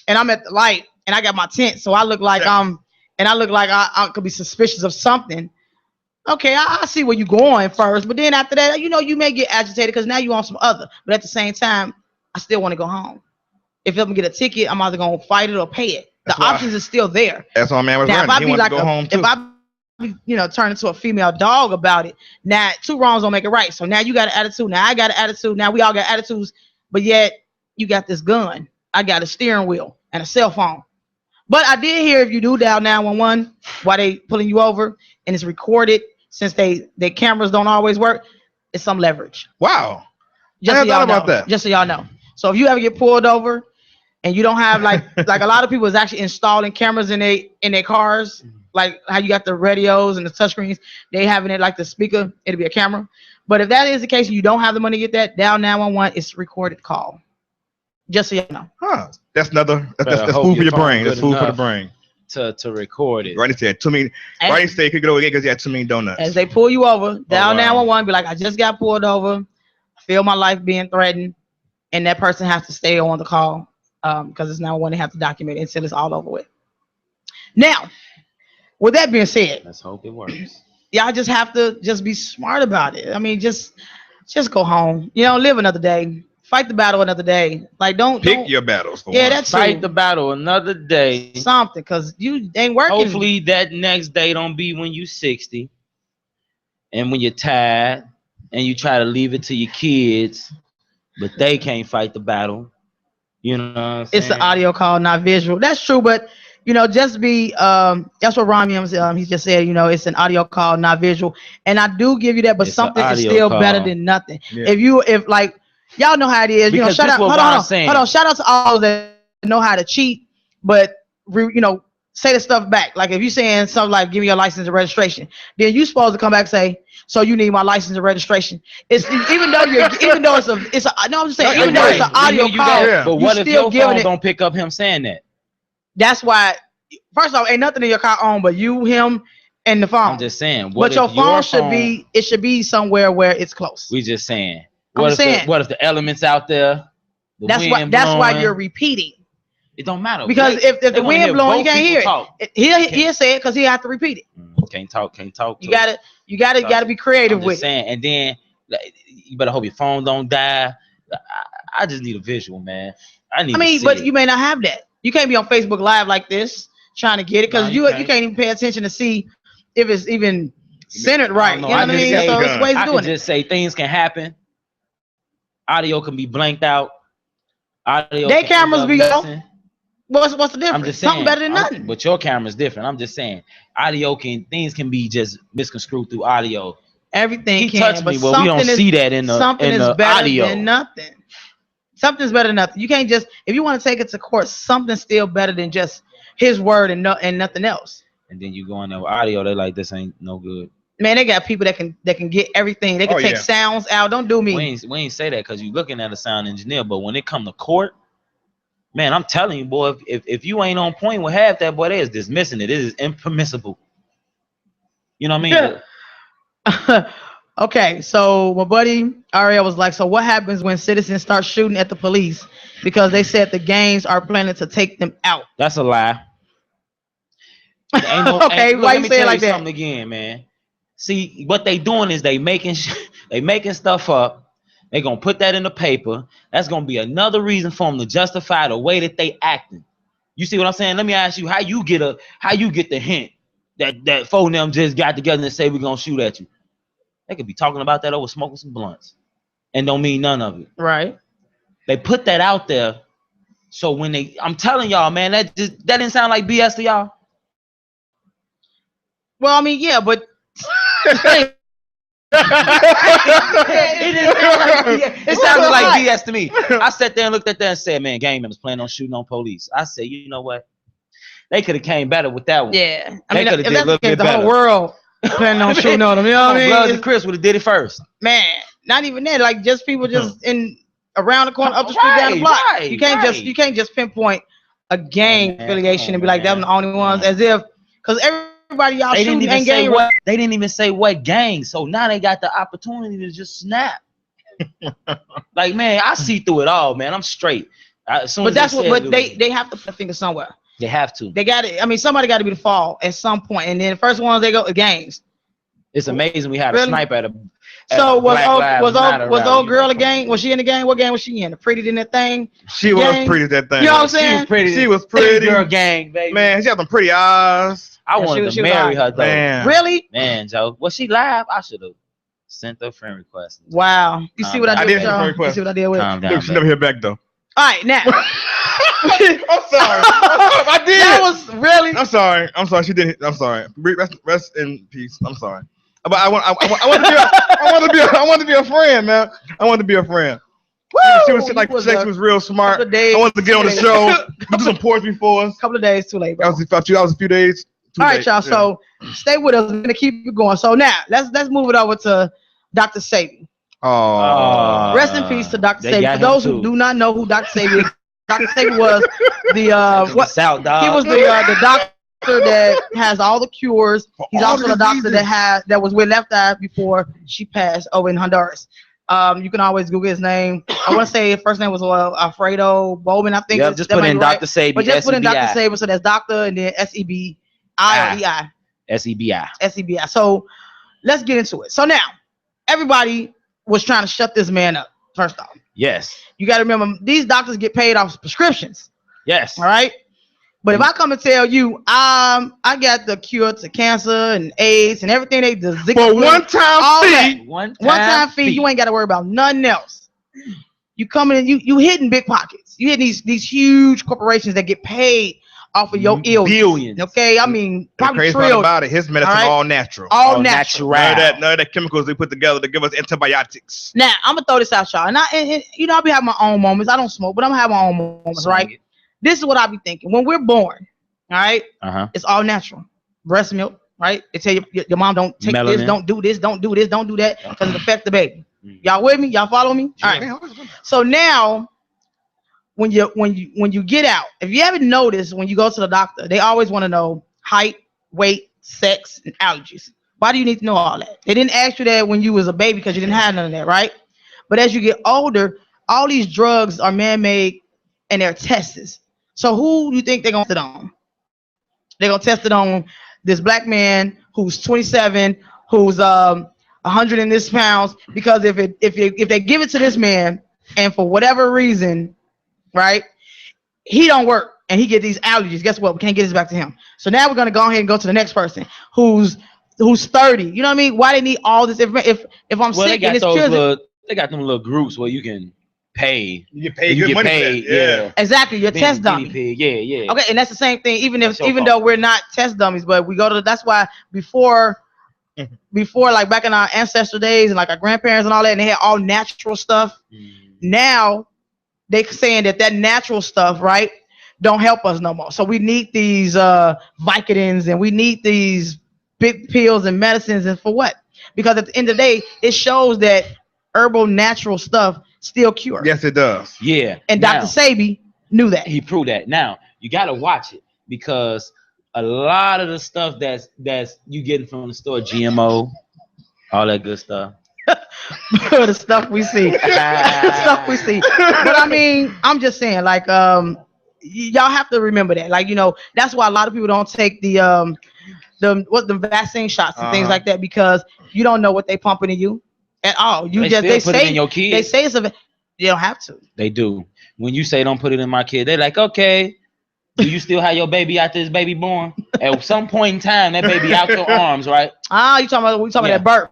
and I'm at the light and I got my tint, so I look like I could be suspicious of something. Okay, I see where you're going first, but then after that, you know, you may get agitated because now you on some other. But at the same time, I still want to go home. If I'm gonna get a ticket, I'm either gonna fight it or pay it. The options is still there. That's all man was now, learning. He wanted to go home too. If I you know, turn into a female dog about it, now two wrongs don't make it right. So now you got an attitude. Now I got an attitude. Now we all got attitudes, but yet you got this gun. I got a steering wheel and a cell phone. But I did hear if you do dial 911 while they pulling you over and it's recorded, since their cameras don't always work, it's some leverage. Wow. Just I thought about that. Just so y'all know. So if you ever get pulled over and you don't have like a lot of people is actually installing cameras in their cars, like how you got the radios and the touchscreens, they having it like the speaker, it'll be a camera. But if that is the case and you don't have the money to get that, dial 911, it's a recorded call. Just so you know. That's food for your brain. That's food for the brain. To record it. Ronnie said Ronnie said he could go again because he had too many donuts. As they pull you over, dial 911, be like, I just got pulled over. I feel my life being threatened. And that person has to stay on the call because it's 911. They have to document it until it's all over with. Now, with that being said, let's hope it works. Y'all just have to just be smart about it. I mean, just go home. You know, live another day. Fight the battle another day. Like, don't pick your battles. That's fight the battle another day. Something, because you ain't working. Hopefully that next day don't be when you 60 and when you're tired and you try to leave it to your kids, but they can't fight the battle. You know what I'm saying? It's an audio call, not visual. That's true, but you know, just be that's what Ron Mims he just said, you know, it's an audio call, not visual. And I do give you that, but something is still better than nothing. Yeah. If like y'all know how it is, because you know, hold on. Shout out to all that know how to cheat, but you know, say the stuff back. Like if you're saying something like, "Give me your license and registration," then you supposed to come back and say, "So you need my license and registration." It's even though it's an audio call. But what if your phone don't pick up him saying that? That's why. First off, ain't nothing in your car on but you, him, and the phone. I'm just saying. But your phone should be somewhere where it's close. We just saying. What if the elements out there? That's why you're repeating. It don't matter because if the wind blowing, you can't hear it. He'll say it because he have to repeat it. Can't talk. You gotta be creative with it. And then you better hope your phone don't die. I just need a visual, man. But you may not have that. You can't be on Facebook Live like this trying to get it because you can't even pay attention to see if it's even centered right. You know what I mean? So it's ways of doing it. Just say things can happen. Audio can be blanked out. Their cameras be on. What's the difference? I'm just saying, something better than nothing. But your camera's different. I'm just saying, things can be just misconstrued through audio. Everything he touched me, but we don't see that in the audio. Than nothing. Something's better than nothing. You can't just, if you want to take it to court, something's still better than just his word and nothing else. And then you go in there with audio, they're like, this ain't no good. Man, they got people that can get everything. They can take sounds out. Don't do me. We ain't say that because you're looking at a sound engineer, but when it come to court, man, I'm telling you, boy, if you ain't on point with half that, boy, they is dismissing it. It is impermissible. You know what I mean? Okay, so my buddy Ariel was like, so what happens when citizens start shooting at the police because they said the gangs are planning to take them out? That's a lie. Okay, why you say it like that? Something again, man. See, what they doing is they making stuff up. They gonna put that in the paper. That's gonna be another reason for them to justify the way that they acting. You see what I'm saying? Let me ask you, how you get the hint that four of them just got together and say we're gonna shoot at you? They could be talking about that over smoking some blunts and don't mean none of it. Right. They put that out there. So when I'm telling y'all, man, that didn't sound like BS to y'all. Well, I mean, yeah, but it sounded like BS to me. I sat there and looked at that and said, man, gang members planning on shooting on police. I said, you know what? They could have came better with that one. Yeah. I mean, they could have did a little bit better. The whole world planning on shooting on them. You know what I mean? Bloods and Chris would have did it first. Man, not even that. Like just people just in around the corner, up the street, down the block. You can't just pinpoint a gang affiliation and be like, them the only ones, as if because everybody y'all shooting ain't gang. They didn't even say what gang. So now they got the opportunity to just snap. Like, man, I see through it all, man. I'm straight. But that's what. But they have to put a finger somewhere. They have to. They got it. I mean, somebody got to be the fall at some point, and then the first ones they go gangs. It's amazing we had a sniper at a. So was old girl a gang? Was she in the gang? What gang was she in? The pretty in that thing? She was pretty that thing. You know what I'm saying? She was pretty. Girl gang, baby. Man, she had some pretty eyes. I wanted to marry her though. Man. Really? Man, Joe. Was she live? I should have sent her friend request. Wow. You see what I did with y'all? You see what I did with Calm down, look, she never hear back though. All right, now. I'm sorry. I did. That was really. I'm sorry. She didn't. I'm sorry. Rest in peace. I'm sorry. But I want to be a friend, man. I want to be a friend. She was like, she was real smart. I wanted to get on the show. Do some poetry for us. Couple of days too late, bro. That was a few days. All right, y'all. Yeah. So stay with us. We're gonna keep it going. So now let's move it over to Dr. Sabi. Oh, rest in peace to Dr. Sabi. For those who do not know who Dr. Sabi is, Dr. Sabi was the he was the doctor that has all the cures. He's also the doctor that was with Left Eye before she passed over in Honduras. You can always Google his name. I want to say his first name was Alfredo Bowman. I think. Yeah, just put in Dr. Sabi. But just put in Dr. Sabi. So that's doctor and then SEBI or EI. SEBI. So let's get into it. So now everybody was trying to shut this man up. First off. Yes. You got to remember these doctors get paid off prescriptions. Yes. All right. But if I come and tell you, I got the cure to cancer and AIDS and everything they do for one time fee, you ain't got to worry about nothing else. You coming in, you hitting big pockets. You hitting these huge corporations that get paid off of your illness. Billions. Okay, I mean, probably crazy part about it, his medicine all natural. All natural. None of that chemicals they put together to give us antibiotics. Now I'm gonna throw this out, y'all, and I'll be having my own moments. I don't smoke, but I'm having my own moments, right? This is what I be thinking. When we're born, all right, it's all natural. Breast milk, right? They tell you your mom don't take melanin. This, don't do this, don't do this, don't do that, because it affects the baby. Y'all with me? Y'all follow me? All right. So now, when you get out, if you haven't noticed, when you go to the doctor, they always want to know height, weight, sex, and allergies. Why do you need to know all that? They didn't ask you that when you was a baby because you didn't have none of that, right? But as you get older, all these drugs are man-made and they're tested. So who do you think they're gonna test it on? They're gonna test it on this black man who's 27, who's 100 in this pounds, because if they give it to this man and for whatever reason, right, he don't work and he get these allergies, guess what? We can't get this back to him. So now we're gonna go ahead and go to the next person who's 30. You know what I mean? Why they need all this information? If I'm sick and it's children, they got them little groups where you can pay. You get paid good money for that. Yeah. Exactly. Your test dummy. Yeah. Okay, and that's the same thing. Even though we're not test dummies, but we go to. That's why before like back in our ancestor days and like our grandparents and all that, and they had all natural stuff. Now they saying that natural stuff, right, don't help us no more. So we need these Vicodins and we need these big pills and medicines, and for what? Because at the end of the day, it shows that herbal natural stuff still cure. Yes, it does. Yeah. And Dr. Sebi knew that. He proved that. Now you got to watch it, because a lot of the stuff that's you getting from the store, GMO, all that good stuff. The stuff we see. The stuff we see. But I mean, I'm just saying, like, y'all have to remember that. Like, you know, that's why a lot of people don't take the vaccine shots and things like that, because you don't know what they pumping in you at all. They say it in your kid. They say you don't have to. They do. When you say don't put it in my kid, they're like, okay, do you still have your baby after this baby born? At some point in time, that baby out your arms, right? You talking about that birth?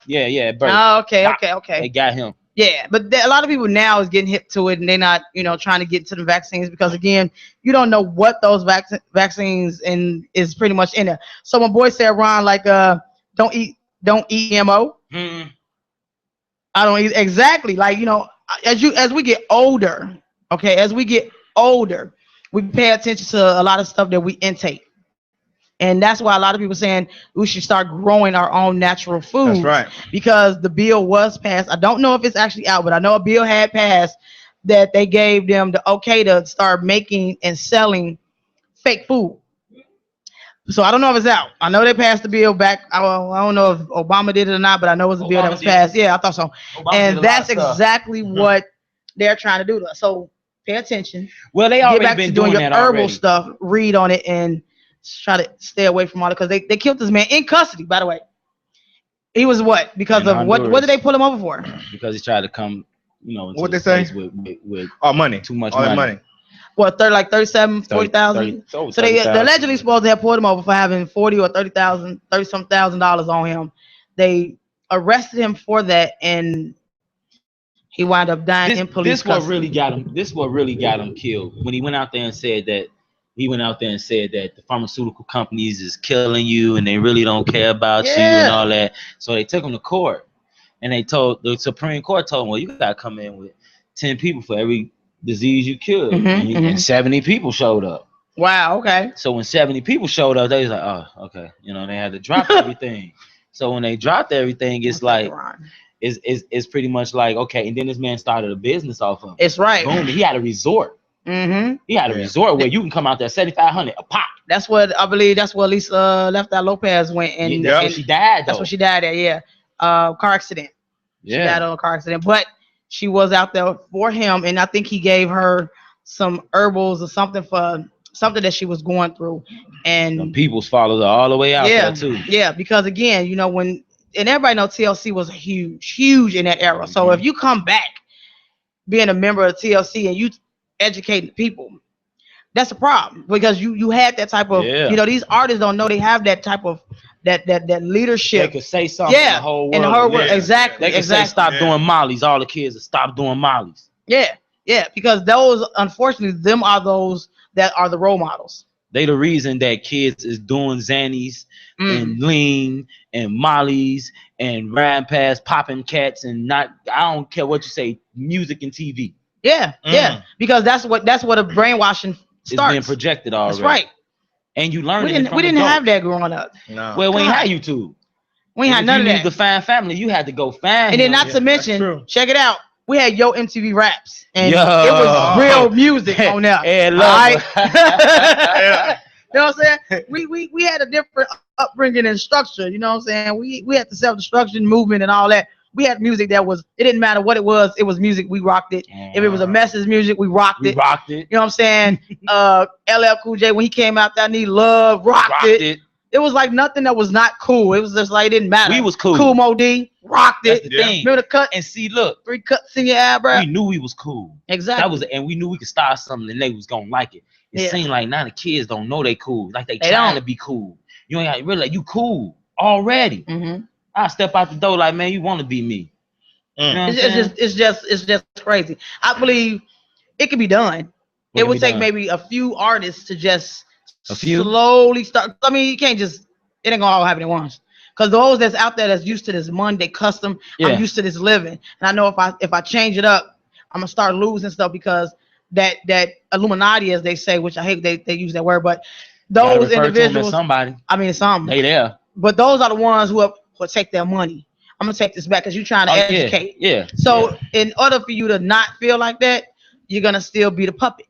Yeah, birth. Oh, okay. They got him. Yeah, but a lot of people now is getting hip to it, and they're not, trying to get to the vaccines, because again, you don't know what those vaccines is pretty much in there. So my boy said, Ron, like, don't eat GMO. Mm-hmm. I don't eat exactly. Like, as we get older, we pay attention to a lot of stuff that we intake. And that's why a lot of people saying we should start growing our own natural food. That's right. Because the bill was passed. I don't know if it's actually out, but I know a bill had passed that they gave them the okay to start making and selling fake food. So I don't know if it's out. I know they passed the bill back. I don't know if Obama did it or not, but I know it was a bill that was passed. Yeah, I thought so. And that's exactly what they're trying to do to us. So pay attention. Well, they already been doing your that herbal already. stuff. Read on it and try to stay away from all it, because they killed this man in custody, by the way. He was what? Because in of Honduras. what did they pull him over for? Because he tried to come, into What they the say? States with Money. too much All money. What, 37, 40,000? So they allegedly supposed to have pulled him over for having 40 or 30,000, $30,000 on him. They arrested him for that, and he wound up dying in police custody. This what really got him killed, when he went out there and said that the pharmaceutical companies is killing you and they really don't care about you and all that. So they took him to court, and the Supreme Court told him, well, you gotta come in with 10 people for every disease you cured. And 70 people showed up. Wow, okay. So when 70 people showed up, they was like, oh, okay. They had to drop everything. So when they dropped everything, it's like, it's pretty much like, okay. And then this man started a business off of it. It's right. Boom. He had a resort. Mm-hmm. He had a resort where you can come out there $7,500 a pop. That's what I believe. That's where Lisa Left Eye Lopez went, and that's where she died. That's where she died at. Yeah, car accident. She died on a car accident, but she was out there for him, and I think he gave her some herbals or something for something that she was going through, and the people's followed her all the way out there too. Yeah, because again, when everybody knows TLC was huge in that era. Mm-hmm. So if you come back being a member of TLC and you educating people, that's a problem, because you had that type of these artists don't know they have that type of that leadership. They could say something in the whole world. Exactly. They could say stop doing mollies. All the kids will stop doing mollies. Yeah, because those, unfortunately, them are those that are the role models. They the reason that kids is doing Xannies and lean and mollies and riding past popping cats and not. I don't care what you say, music and TV. Yeah, because that's what a brainwashing starts. It's being projected already. That's right. And you learn. We didn't have that growing up. No. Well, we ain't had YouTube. We ain't had none of that. To find family, you had to go find. And then not to mention, check it out. We had Yo MTV Raps, and it was real music on there. You know what I'm saying? We had a different upbringing and structure. You know what I'm saying? We had the self-destruction movement and all that. We had music that it didn't matter what it was music, we rocked it. If it was a message music, we rocked it. You know what I'm saying? LL Cool J, when he came out, that Need Love, rocked it. It was like nothing that was not cool. It was just like it didn't matter. We was cool. Cool Mo D, rocked That's it. the thing. Remember the cut? And see, look, 3 cuts in your eyebrow. we knew we was cool. Exactly. And we knew we could start something and they was gonna like it. It seemed like now the kids don't know they cool. Like they trying to be cool. You ain't really like you cool already. Mm-hmm. I step out the door like, man, you want to be me. You know it's just crazy. I believe it can be done. It would take maybe a few artists to just slowly start. I mean, you can't just. It ain't gonna all happen at once. Because those that's out there that's used to this money, they custom. Yeah. I'm used to this living, and I know if I change it up, I'm gonna start losing stuff because that Illuminati, as they say, which I hate they use that word, but those individuals. Somebody. I mean, some. They there. But those are the ones who take their money. I'm gonna take this back because you're trying to educate. Yeah. So in order for you to not feel like that, you're gonna still be the puppet.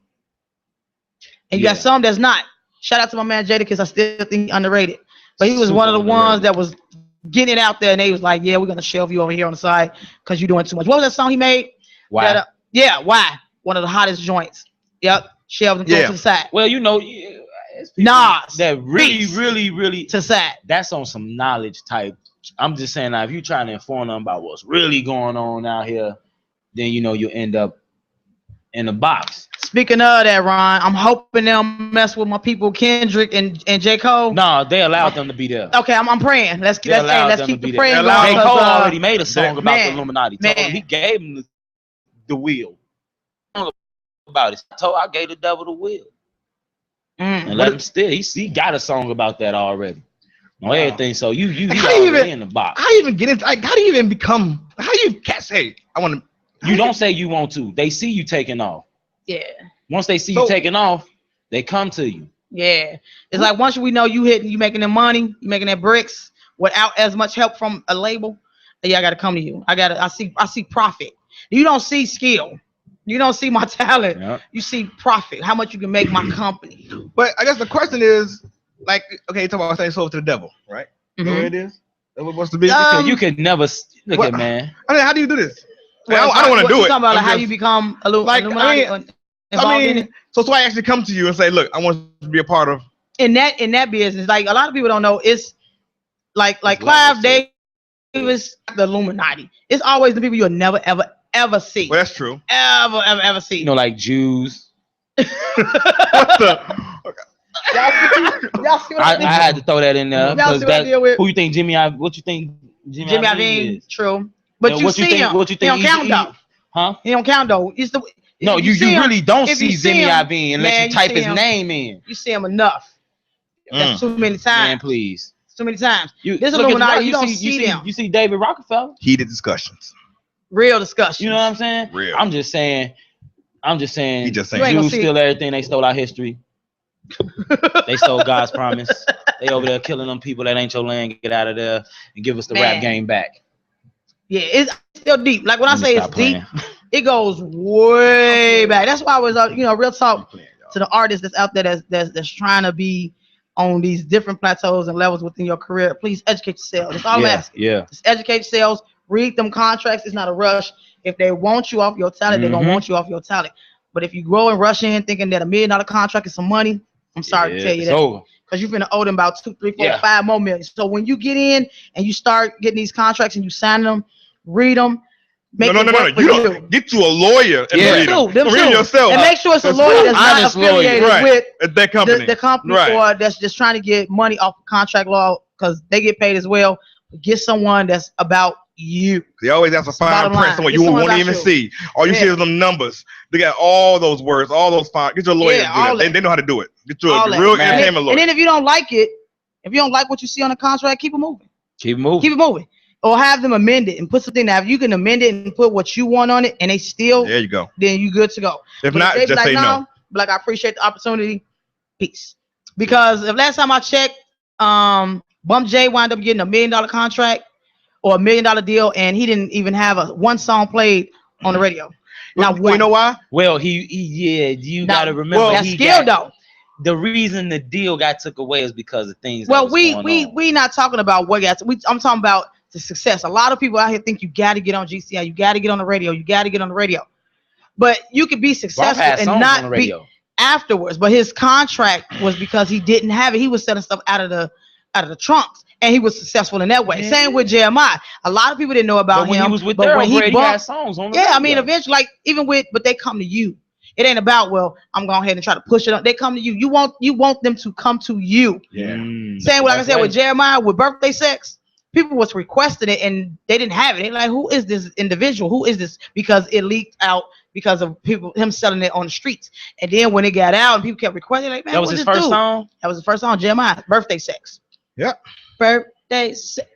And you got some that's not. Shout out to my man Jadakiss. I still think he's underrated. But he was one of the ones that was getting it out there, and they was like, "Yeah, we're gonna shelve you over here on the side because you're doing too much." What was that song he made? Why? Why? One of the hottest joints. Yep, shelved and thrown to the side. Well, you know, Nas that really to the side. That's on some knowledge type. I'm just saying, now, if you're trying to inform them about what's really going on out here, then you know you'll end up in a box. Speaking of that, Ron, I'm hoping they'll mess with my people Kendrick and J. Cole. No, they allowed them to be there. Okay, I'm praying. Let's keep the praying going. J. Cole already made a song about the Illuminati. He gave him the wheel. About it. I gave the devil the wheel. And let him still. He got a song about that already. No everything. So you already in the box. How you even get into? Like, how do you even become? How do you catch? Hey, I want to. You don't say you want to. They see you taking off. Yeah. Once they see you taking off, they come to you. Yeah. It's like once we know you making the money, you making that bricks without as much help from a label. Yeah, I gotta come to you. I see profit. You don't see skill. You don't see my talent. Yep. You see profit. How much you can make my company. But I guess the question is, like, okay, you talk about saying sold to the devil, right? Mm-hmm. Where it is? What's the business? You could never look at man. I mean, how do you do this? Well, I don't want to do it. Talking about like how you become a little Illuminati. So I actually come to you and say, look, I want to be a part of. In that business, like a lot of people don't know, it's like Clive Davis, the Illuminati. It's always the people you'll never ever see. Well, that's true. Ever see. You know, like Jews. What the? Y'all see what I had to throw that in there because who you think Jimmy? What you think Jimmy Iovine? True, but you see him. What you think? He don't count though. Huh? He don't count though. No, you really don't see Jimmy Iovine unless you type his name in. You see him enough. That's too many times. Man, please. Too many times. This Illuminati, you don't see them. You see David Rockefeller? Heated discussions. Real discussions. You know what I'm saying? Real. I'm just saying. He just saying. Jews steal everything. They stole our history. They stole God's promise. They over there killing them people that ain't your land. Get out of there and give us the rap game back. Yeah, it's still deep. Like when I say it's deep, it goes way back. That's why I was, real talk to the artists that's out there that's trying to be on these different plateaus and levels within your career. Please educate yourselves. That's all I'm asking. Yeah. Just educate yourselves. Read them contracts. It's not a rush. If they want you off your talent, they're gonna want you off your talent. But if you grow and rush in thinking that $1 million contract is some money, I'm sorry to tell you that. Because you're gonna owe them about 2, 3, 4, 5 more million. So when you get in and you start getting these contracts and you sign them, read them. No. You don't get to a lawyer and read them. Read yourself. And make sure it's a lawyer that's not affiliated with that company. The company or that's just trying to get money off of contract law because they get paid as well. Get someone that's about you. They always have to fine print someone you won't even see. All you see is them numbers. They got all those words, all those fine. Get your lawyer to do that. They know how to do it. Get your real entertainment lawyer. And then if you don't like it, if you don't like what you see on the contract, keep it moving. Keep it moving. Or have them amend it and put something that if you can amend it and put what you want on it and they still there you go. Then you good to go. If not, just say no. Like I appreciate the opportunity. Peace. Because if last time I checked, Bump J wound up getting $1 million contract or $1 million deal, and he didn't even have one song played on the radio. Now, you know why? Well, you got to remember. Well, that's skill though. The reason the deal got took away is because of things. Well, we not talking about what got. I'm talking about the success. A lot of people out here think you got to get on GCI, you got to get on the radio, but you could be successful and not be afterwards. But his contract was because he didn't have it. He was selling stuff out of out of the trunks. And he was successful in that way. Yeah. Same with Jeremiah. A lot of people didn't know about him. When he was with Thoroughbred, he had songs on the radio. I mean, eventually, like even with, but they come to you. It ain't about, well, I'm going ahead and try to push it up. They come to you. You want them to come to you. Yeah. Same like I said with Jeremiah, with Birthday Sex. People was requesting it and they didn't have it. They're like, who is this individual? Who is this? Because it leaked out because of him selling it on the streets. And then when it got out and people kept requesting, like, man, that was his first song? That was the first song, Jeremiah, Birthday Sex. Yep. Birthday Sex.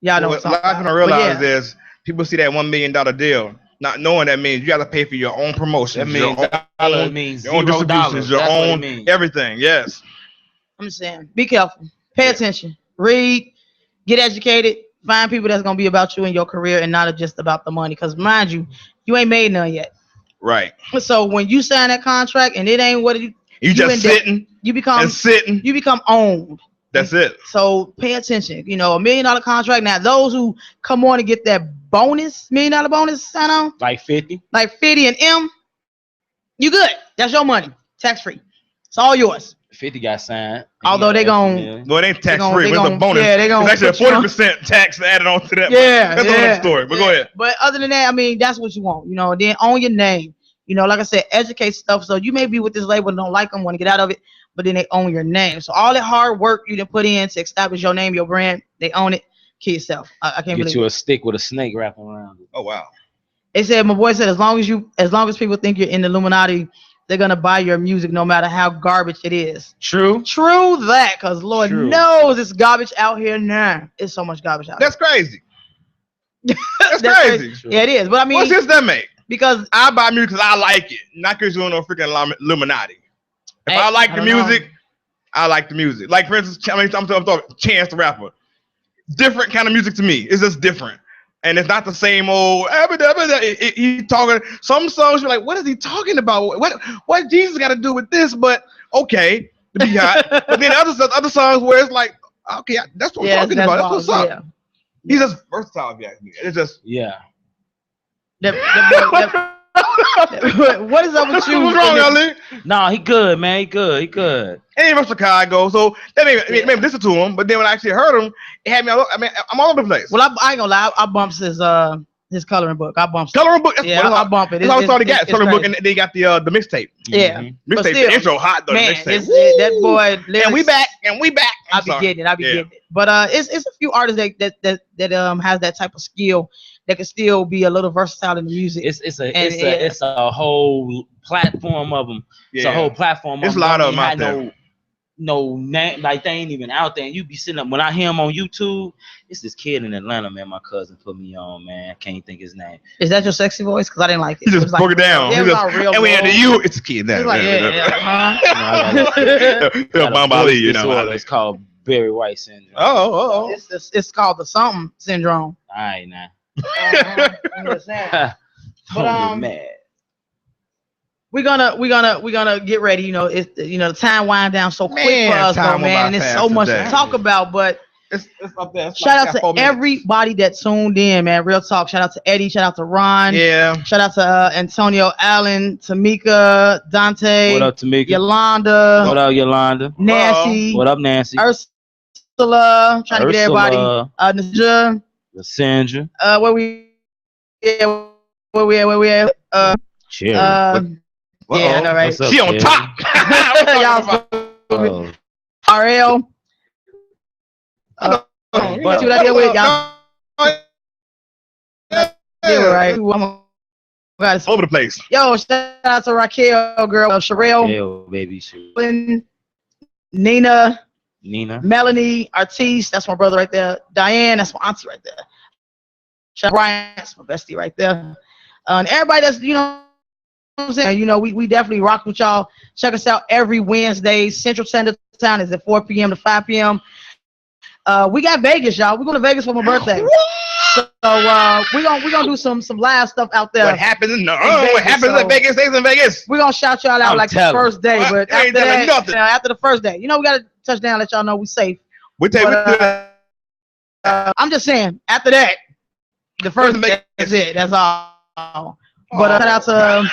Y'all know what a lot of people realize is people see that $1 million deal, not knowing that means you got to pay for your own promotion. That means your own distributions, your own everything. Yes. I'm just saying, be careful. Pay attention. Read. Get educated. Find people that's gonna be about you and your career and not just about the money. Because mind you, you ain't made none yet. Right. So when you sign that contract and it ain't what you just sitting. You become sitting. You become owned. That's it. So pay attention. You know, $1 million contract. Now those who come on and get that bonus, $1 million bonus, sign on. Like 50. Like 50 and M. You good. That's your money. Tax free. It's all yours. 50 got signed. Although they gon' well, it ain't tax free. It's a bonus. Yeah, they gon' it's actually a 40% tax added on to that. Yeah, that's another story. But go ahead. But other than that, I mean, that's what you want. You know, then own your name. You know, like I said, educate stuff. So you may be with this label and don't like them, want to get out of it, but then they own your name. So all that hard work you done put in to establish your name, your brand, they own it. Kill yourself. I can't believe get you a stick with a snake wrapped around it. Oh wow. They said, my boy said, as long as people think you're in the Illuminati, they're gonna buy your music no matter how garbage it is. True that, because Lord knows it's garbage out here now. It's so much garbage out That's here. Crazy. That's crazy. Yeah, it is. But I mean, what sense that make? Because I buy music because I like it, not because you're no freaking Illuminati. If I like the music, I like the music. Like for instance, I'm talking Chance the Rapper. Different kind of music to me. It's just different. And it's not the same old. He talking some songs. You're like, what is he talking about? What Jesus got to do with this? But okay, to be hot. But then other songs where it's like, okay, that's what we're talking about. That's what's up. Yeah. He's just versatile. It's just What is up with you? What's wrong, Ali? Nah, he good, man. He good. And he's from Chicago, so that made me listen to him. But then when I actually heard him, it had me. I'm all over the place. Well, I ain't gonna lie. I bumped his coloring book. I bumped coloring book. I bump it. That's all they got. Coloring book, and they got the mixtape. Yeah, mixtape. The intro hot though. Man, that boy. Lyrics, and we back. I be getting it. But it's a few artists that has that type of skill that can still be a little versatile in the music. It's a whole platform of them. Yeah. It's a whole platform. There's a lot of them out there. No name, like they ain't even out there. And you be sitting up when I hear him on YouTube. It's this kid in Atlanta, man. My cousin put me on, man. I can't think his name. Is that your sexy voice? Because I didn't like it. He just broke it down. And we had the you. It's a kid now. It's called Barry White syndrome. Oh. It's called the something syndrome. All right, now. But mad. We're gonna get ready. You know, the time wind down so quick for us, though, man. And it's so much to talk about, but it's up there. Shout out to everybody that tuned in, man. Real talk. Shout out to Eddie. Shout out to Ron. Yeah. Shout out to Antonio Allen, Tamika, Dante. What up, Tamika? Yolanda. What up, Yolanda? Nancy. What up, Nancy? Ursula. Trying to get everybody. Naja. Lysandra. Where we at? Chill. Yeah, I know, right? She on top. Y'all. RL. What you there with y'all? Right. All over the place. Yo, shout out to Raquel, girl, Sherelle. Yo, baby, Sherelle. Nina. Melanie, Artiste, that's my brother right there. Diane, that's my auntie right there. Shout out Brian, that's my bestie right there. And everybody that's, you know what I'm saying? You know, we definitely rock with y'all. Check us out every Wednesday. Central Standard Time is at 4 p.m. to 5 p.m. We got Vegas, y'all. We're going to Vegas for my birthday. So we're gonna do some live stuff out there. What happens in Vegas stays in Vegas. We're gonna shout y'all out the first day, but after that, after the first day, you know, we gotta touch down, let y'all know we safe. I'm just saying, after that, the first day is it. That's all. But shout out to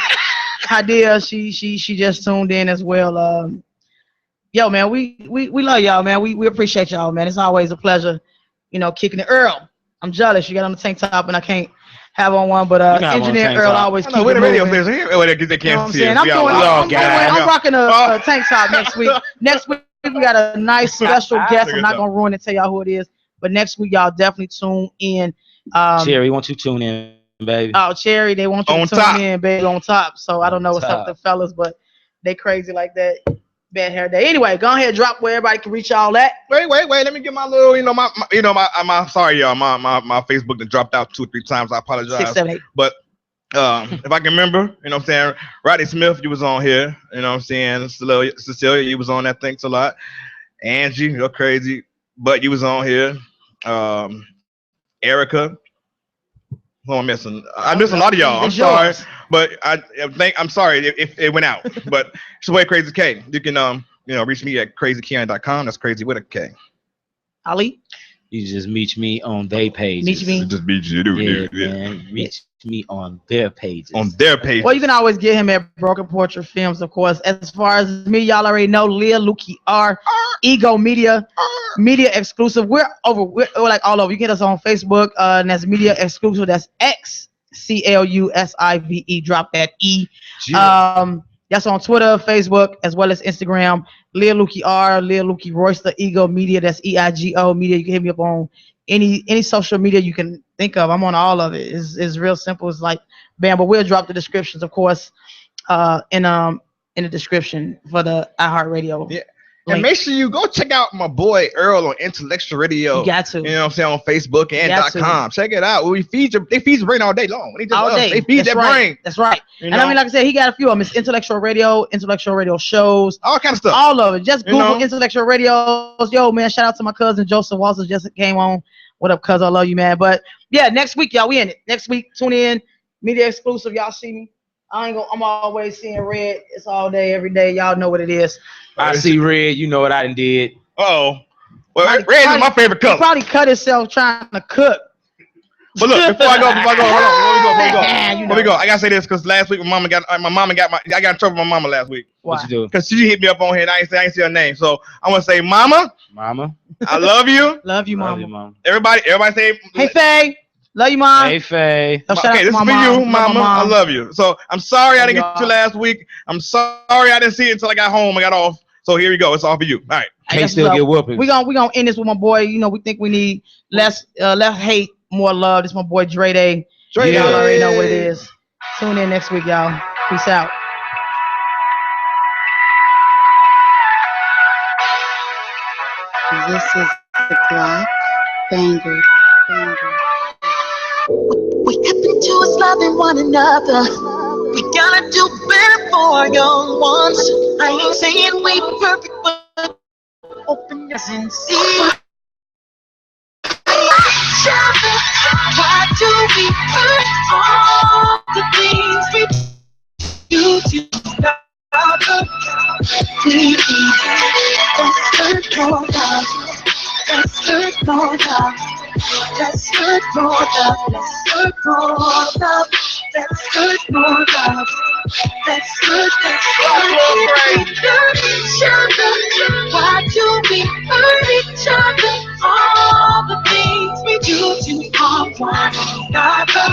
Hadia. She just tuned in as well. Yo, man, we love y'all, man. We appreciate y'all, man. It's always a pleasure, kicking it. Earl, I'm jealous. You got on the tank top and I can't have on one, but Engineer Earl always keep it moving. Radio station here. They can't see it. I'm rocking a tank top next week. Next week we got a nice special guest. I'm not gonna ruin it, tell y'all who it is, but next week y'all definitely tune in. Cherry, won't you tune in, baby? Oh, Cherry, they want you to tune in, baby, on top. So I don't know what's up with the fellas, but they crazy like that. Bad hair day. Anyway, go ahead, drop where everybody can reach y'all at. Wait. Let me get my little, my sorry, y'all. My Facebook that dropped out 2 or 3 times. I apologize. 6, 7, 8. But if I can remember, you know what I'm saying. Rodney Smith, you was on here. You know what I'm saying. Cecilia, you was on that. Thanks a lot. Angie, you're crazy, but you was on here. Erica. Who am I missing? I missed a lot of y'all. I'm sorry, but I'm sorry if it went out. But it's the way Crazy K. You can reach me at crazykeon.com. That's crazy with a K. Ali, you just meet me on their pages. Meet me. Just meet you, yeah. Man, reach me on their pages. Well, you can always get him at Broken Portrait Films, of course. As far as me, y'all already know Leah, Lukey R, Ego Media, Media Exclusive. We're like all over. You get us on Facebook, and that's Media Exclusive. That's Xclusive. Drop that E. That's on Twitter, Facebook, as well as Instagram. Leah Lukey R, Leah Lukey Royster, Ego Media. That's EIGO Media. You can hit me up on any social media you can think of. I'm on all of it. It's real simple. It's like bam, but we'll drop the descriptions, of course, in the description for the iHeartRadio. Yeah. And make sure you go check out my boy Earl on Intellectual Radio. You got to. You know what I'm saying, on Facebook and .com. Check it out. They feed your brain all day long. They feed their brain. That's right. And I mean, like I said, he got a few of them. It's Intellectual Radio shows. All kind of stuff. All of it. Just Google Intellectual Radios. Yo, man, shout out to my cousin Joseph Walters just came on. What up, cuz? I love you, man. But yeah, next week, y'all, we in it. Next week, tune in. Media Exclusive. Y'all see me. I'm always seeing red. It's all day, every day. Y'all know what it is. I see red. You know what I done did. Well, red is my favorite color. He probably cut himself trying to cook. But look, before I go, hold on. Let me go. I gotta say this because last week I got in trouble with my mama last week. Why? What you do? Because she hit me up on here and I ain't say her name. So I want to say, Mama, I love you. Love you, Mama. Everybody say, hey, Faye. Love you, Mom. Hey, Faye. Okay, this is for you, Mama. I love you. So I'm sorry I didn't get you last week. I'm sorry I didn't see it until I got home. I got off. So here we go. It's all for you. All right. Can't still get whooping. We gonna end this with my boy. We think we need less hate, more love. This is my boy Dre Day. Y'all already know what it is. Tune in next week, y'all. Peace out. This is the Black Banger. We happen to us loving one another. We gotta do better for our young ones. I ain't saying we perfect, but open your eyes and see. Why do we hurt all the things we do to stop the bleeding? Let's hurt more love. Let's hurt more love. Let's hurt more love. Let's hurt more love. Let's hurt more love. Let's hurt. We hurt each other. Why do we hurt each other? All the things we do to harm one another.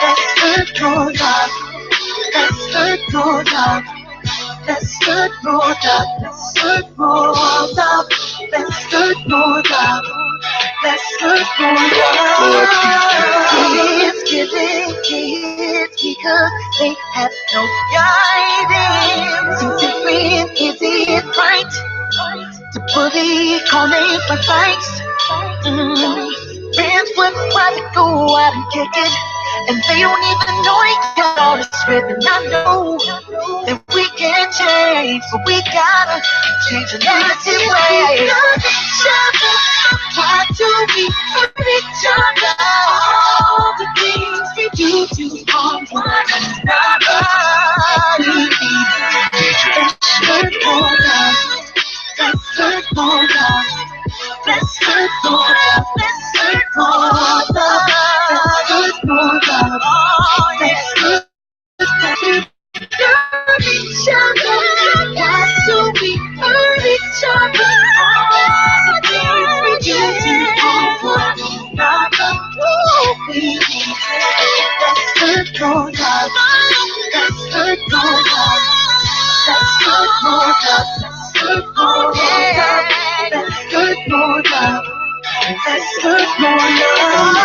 Let's hurt more love. Let's hurt more love. Let's hurt more love. Let's hurt more love. Let's hurt more love. Let's hurt more love. Kids giving kids because they have no guidance. Is it real? Is it right to bully, call names like fights? Friends would rather go out and kick it, and they don't even know you got all this written. I know that we can change, but we gotta change the negative way. Why do we hurt each other? All the things we do to harm one another. Let's hurt more love. Let's hurt more love. Let's hurt more love. Let's hurt more love. Let's hurt more love. Let's hurt each other. hurt more love.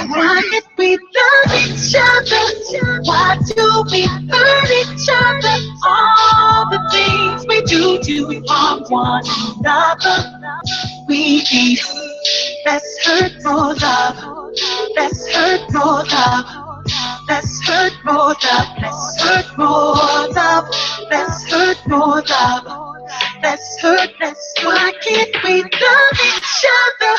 Why can't we love each other? Why do we hurt each other? All the things we do to harm one another. We need less hurt, more love. Less hurt, more love. Less hurt, more love. Less hurt, more love. Less hurt, more love. Less hurt, less. Why can't we love each other?